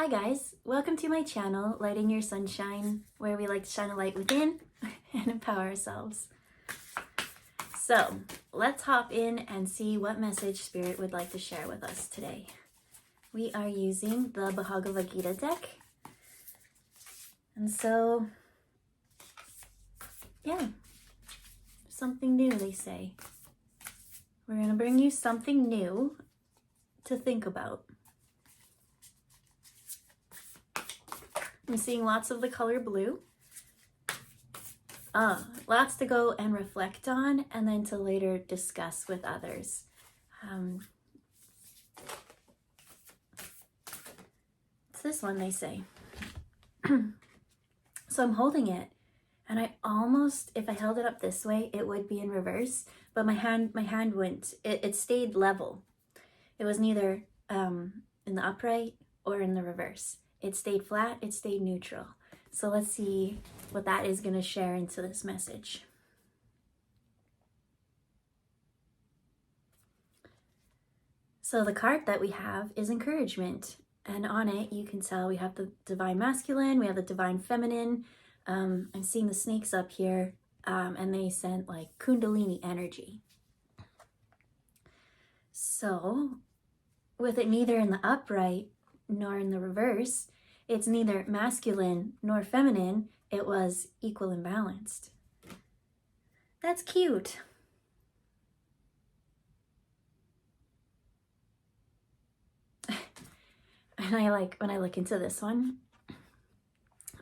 Hi guys, welcome to my channel, Lighting Your Sunshine, where we like to shine a light within and empower ourselves. So let's hop in and see what message Spirit would like to share with us today. We are using the Bhagavad Gita deck. And so, yeah, something new, they say. We're going to bring you something new to think about. I'm seeing lots of the color blue. Lots to go and reflect on and then to later discuss with others. It's this one, they say. So I'm holding it, and I almost, if I held it up this way, it would be in reverse, but my hand went, it stayed level. It was neither in the upright or in the reverse. It stayed flat, it stayed neutral. So let's see what that is going to share into this message. So the card that we have is encouragement. And on it, you can tell we have the divine masculine, we have the divine feminine. I'm seeing the snakes up here, and they sent like Kundalini energy. So with it neither in the upright nor in the reverse, it's neither masculine nor feminine. It was equal and balanced. That's cute. And I like, when I look into this one,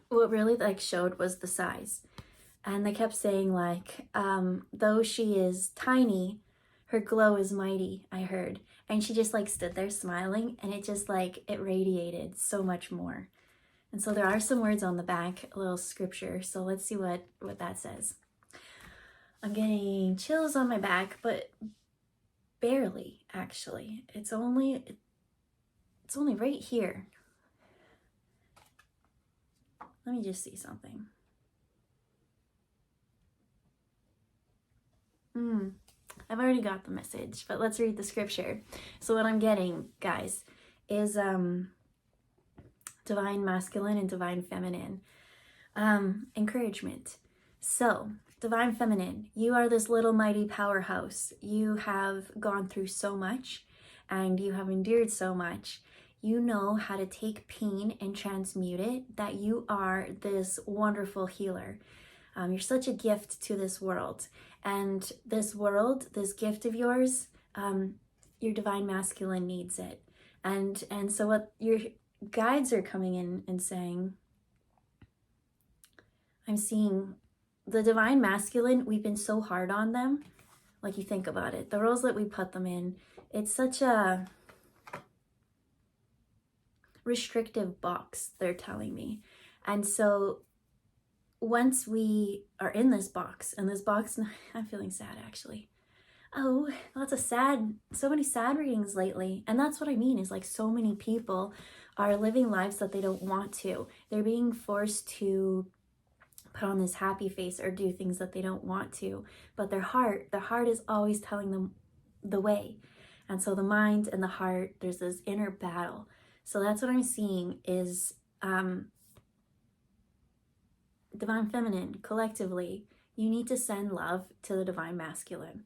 what really like showed was the size. And they kept saying like, though she is tiny, her glow is mighty, I heard. And she just like stood there smiling, and it just like, it radiated so much more. And so there are some words on the back, a little scripture. So let's see what that says. I'm getting chills on my back, but barely actually. It's only right here. Let me just see something. I've already got the message, but let's read the scripture. So what I'm getting, guys, is divine masculine and divine feminine. Encouragement. So, divine feminine, you are this little mighty powerhouse. You have gone through so much and you have endured so much. You know how to take pain and transmute it, that you are this wonderful healer. You're such a gift to this world. And this world, this gift of yours, your divine masculine needs it. And so what your guides are coming in and saying, I'm seeing the divine masculine, we've been so hard on them. Like, you think about it, the roles that we put them in, it's such a restrictive box, they're telling me. And so once we are in this box, and this box, I'm feeling sad actually. Oh, so many sad readings lately. And that's what I mean, is like so many people are living lives that they don't want to. They're being forced to put on this happy face or do things that they don't want to. But their heart is always telling them the way. And so the mind and the heart, there's this inner battle. So that's what I'm seeing is divine feminine, collectively, you need to send love to the divine masculine.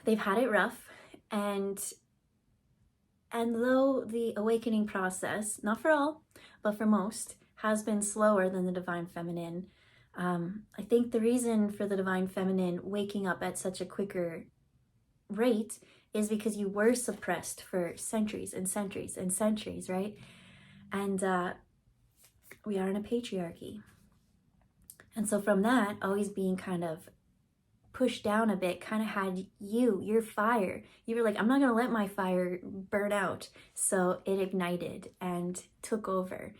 They've had it rough, and though the awakening process, not for all, but for most, has been slower than the divine feminine, I think the reason for the divine feminine waking up at such a quicker rate is because you were suppressed for centuries and centuries and centuries, right? And we are in a patriarchy. And so from that, always being kind of pushed down a bit, kind of had your fire. You were like, I'm not going to let my fire burn out. So it ignited and took over.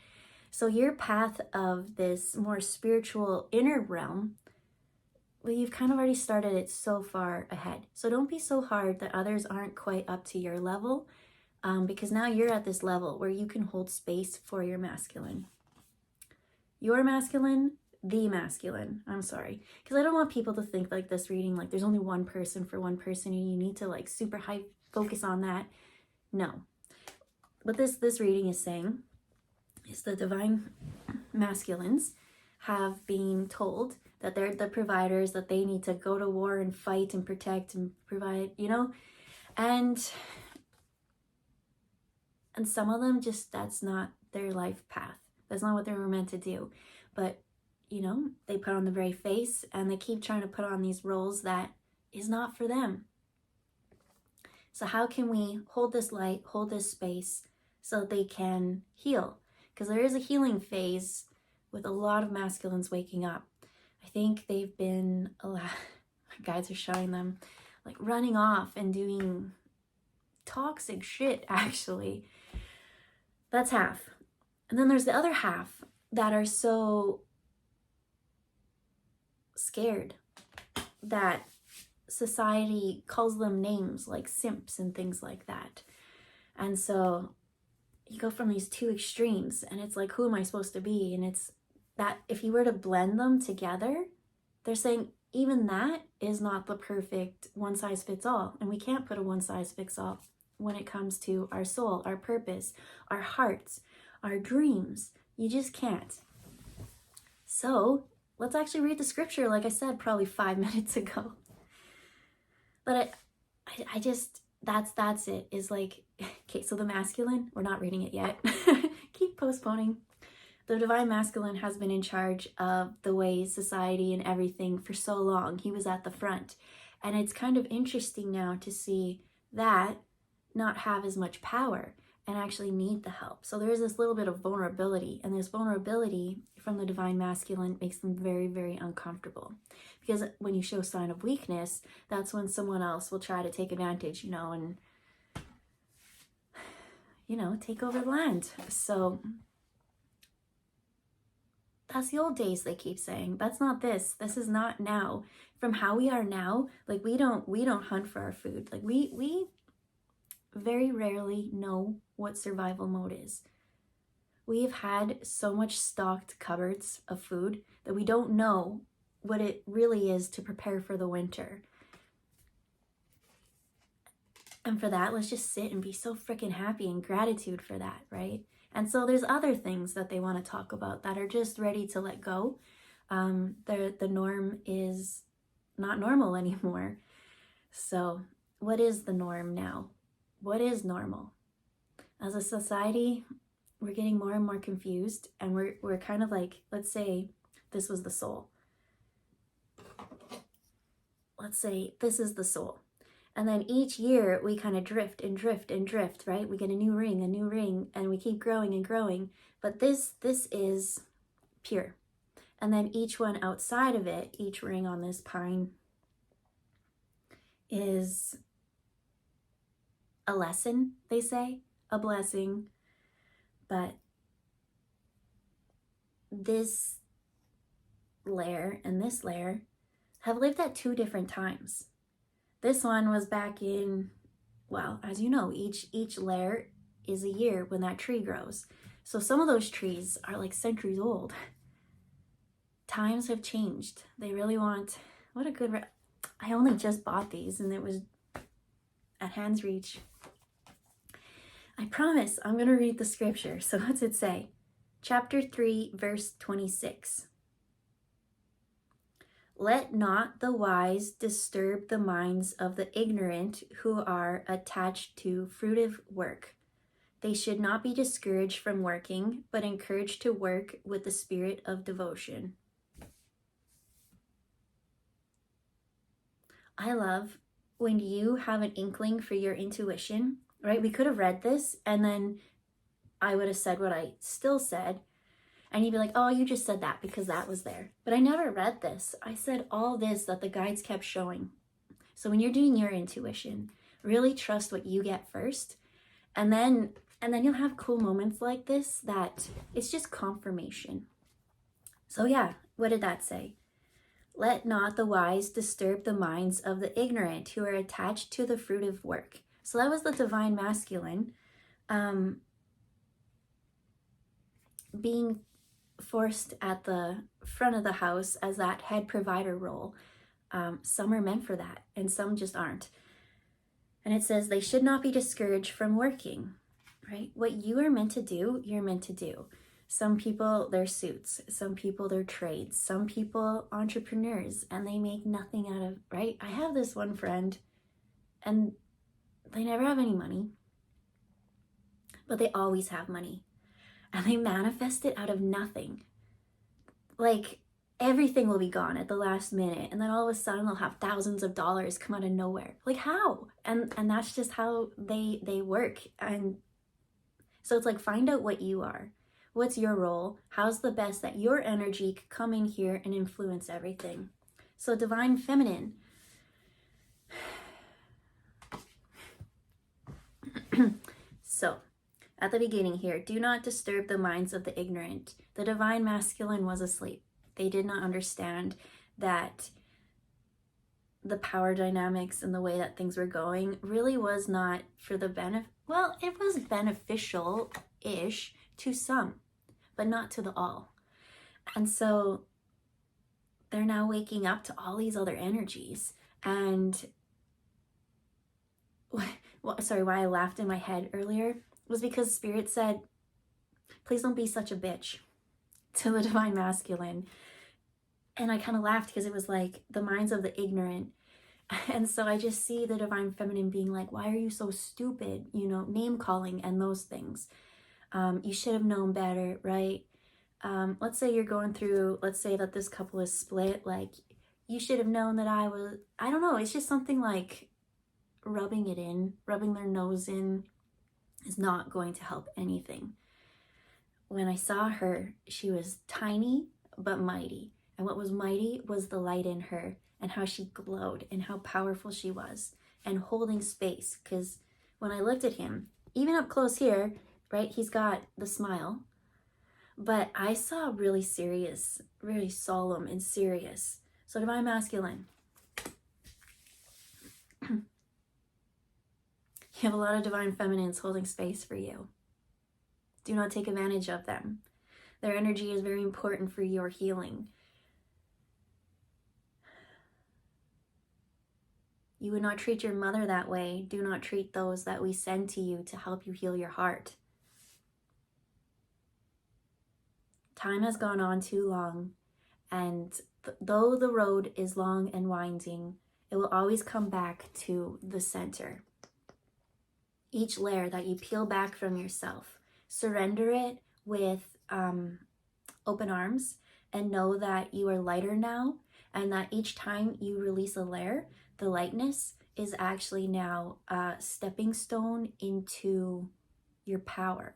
So your path of this more spiritual inner realm, well, you've kind of already started it so far ahead. So don't be so hard that others aren't quite up to your level, because now you're at this level where you can hold space for your masculine. Your masculine, the masculine. I'm sorry, because I don't want people to think like this reading, like there's only one person for one person and you need to like super high focus on that. No, what this reading is saying is the divine masculines have been told that they're the providers, that they need to go to war and fight and protect and provide, you know, and some of them just, that's not their life path. That's not what they were meant to do. But, you know, they put on the very face and they keep trying to put on these roles that is not for them. So how can we hold this light, hold this space so that they can heal? Because there is a healing phase with a lot of masculines waking up. I think they've been, my guides are showing them, like running off and doing toxic shit, actually. That's half. And then there's the other half that are so scared that society calls them names like simps and things like that. And so you go from these two extremes and it's like, who am I supposed to be? And it's that if you were to blend them together, they're saying even that is not the perfect one size fits all. And we can't put a one size fits all when it comes to our soul, our purpose, our hearts, our dreams. You just can't. So let's actually read the scripture, like I said, probably 5 minutes ago. But I just, that's it, is like, okay, so the masculine, we're not reading it yet. Keep postponing. The divine masculine has been in charge of the way society and everything for so long. He was at the front. And it's kind of interesting now to see that not have as much power and actually need the help. So there is this little bit of vulnerability, and this vulnerability from the divine masculine makes them very, very uncomfortable. Because when you show sign of weakness, that's when someone else will try to take advantage, you know, and, you know, take over the land. So that's the old days, they keep saying. That's not this. This is not now. From how we are now, like we don't hunt for our food. Like we very rarely know what survival mode is. We've had so much stocked cupboards of food that we don't know what it really is to prepare for the winter. And for that, let's just sit and be so freaking happy and gratitude for that, right? And so there's other things that they want to talk about that are just ready to let go. The norm is not normal anymore. So what is the norm now? What is normal? As a society, we're getting more and more confused, and we're kind of like, let's say this was the soul. Let's say this is the soul. And then each year we kind of drift and drift and drift, right? We get a new ring, and we keep growing and growing. But this is pure. And then each one outside of it, each ring on this pine is a lesson, they say, a blessing. But this layer and this layer have lived at two different times. This one was back in, well, as you know, each layer is a year when that tree grows. So some of those trees are like centuries old. Times have changed. They really want, what a good, I only just bought these and it was at hand's reach. I promise I'm going to read the scripture. So what's it say? Chapter 3, verse 26. Let not the wise disturb the minds of the ignorant who are attached to fruitive work. They should not be discouraged from working, but encouraged to work with the spirit of devotion. I love when you have an inkling for your intuition, right? We could have read this and then I would have said what I still said. And you'd be like, oh, you just said that because that was there. But I never read this. I said all this that the guides kept showing. So when you're doing your intuition, really trust what you get first. And then you'll have cool moments like this that it's just confirmation. So yeah, what did that say? Let not the wise disturb the minds of the ignorant who are attached to the fruitive work. So that was the divine masculine being forced at the front of the house as that head provider role. Some are meant for that and some just aren't. And it says they should not be discouraged from working. right? What you are meant to do, you're meant to do. Some people, they're suits. Some people, they're trades. Some people, entrepreneurs, and they make nothing out of, right? I have this one friend, and they never have any money, but they always have money. And they manifest it out of nothing. Like, everything will be gone at the last minute, and then all of a sudden they'll have thousands of dollars come out of nowhere. Like, how? And that's just how they work. And so it's like, find out what you are. What's your role? How's the best that your energy could come in here and influence everything? So divine feminine. So at the beginning here, do not disturb the minds of the ignorant. The divine masculine was asleep. They did not understand that the power dynamics and the way that things were going really was not for the benefit. Well, it was beneficial-ish to some, but not to the all. And so they're now waking up to all these other energies. And why I laughed in my head earlier was because Spirit said, please don't be such a bitch to the divine masculine. And I kind of laughed because it was like the minds of the ignorant. And so I just see the divine feminine being like, why are you so stupid? You know, name calling and those things. You should have known better, right? Let's say you're going through, let's say that this couple is split. Like, you should have known that I don't know. It's just something like rubbing their nose in is not going to help anything. When I saw her, she was tiny but mighty. And what was mighty was the light in her and how she glowed and how powerful she was and holding space. Because when I looked at him, even up close here, right, he's got the smile. But I saw really serious, really solemn and serious. So divine masculine. You have a lot of divine feminines holding space for you. Do not take advantage of them. Their energy is very important for your healing. You would not treat your mother that way. Do not treat those that we send to you to help you heal your heart. Time has gone on too long, and though the road is long and winding, it will always come back to the center. Each layer that you peel back from yourself, surrender it with open arms and know that you are lighter now, and that each time you release a layer, the lightness is actually now a stepping stone into your power.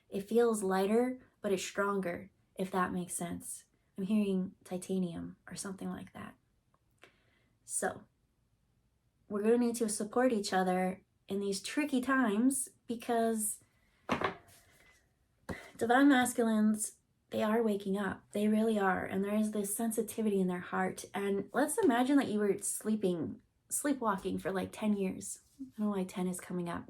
It feels lighter, but it's stronger, if that makes sense. I'm hearing titanium or something like that. So we're going to need to support each other in these tricky times, because divine masculines, they are waking up. They really are. And there is this sensitivity in their heart. And let's imagine that you were sleepwalking for like 10 years. I don't know why 10 is coming up.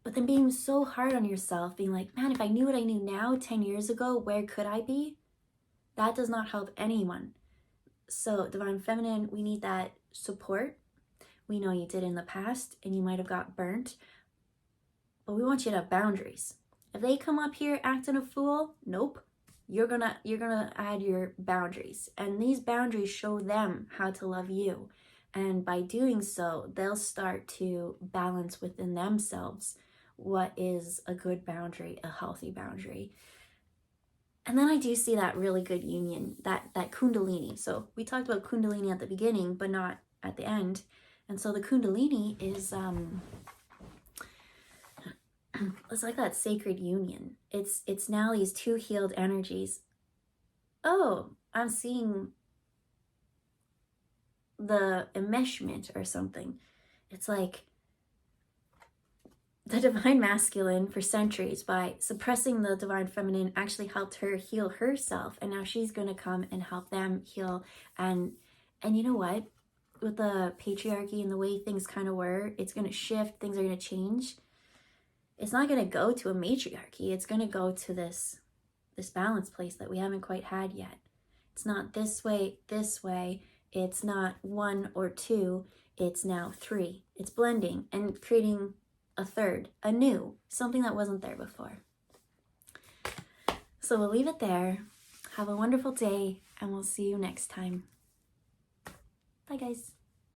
But then being so hard on yourself, being like, man, if I knew what I knew now 10 years ago, where could I be? That does not help anyone. So divine feminine, we need that support. We know you did in the past and you might have got burnt, but we want you to have boundaries. If they come up here acting a fool, nope. You're gonna add your boundaries, and these boundaries show them how to love you. And by doing so, they'll start to balance within themselves what is a good boundary, a healthy boundary. And then I do see that really good union, that kundalini. So we talked about kundalini at the beginning, but not at the end. And so the kundalini is it's like that sacred union. It's now these two healed energies. Oh, I'm seeing the enmeshment or something. It's like the divine masculine for centuries, by suppressing the divine feminine, actually helped her heal herself, and now she's going to come and help them heal. And you know what, with the patriarchy and the way things kind of were, it's going to shift. Things are going to change. It's not going to go to a matriarchy. It's going to go to this balance place that we haven't quite had yet. It's not this way. It's not one or two. It's now three. It's blending and creating a third, a new, something that wasn't there before. So we'll leave it there. Have a wonderful day, and we'll see you next time. Bye, guys.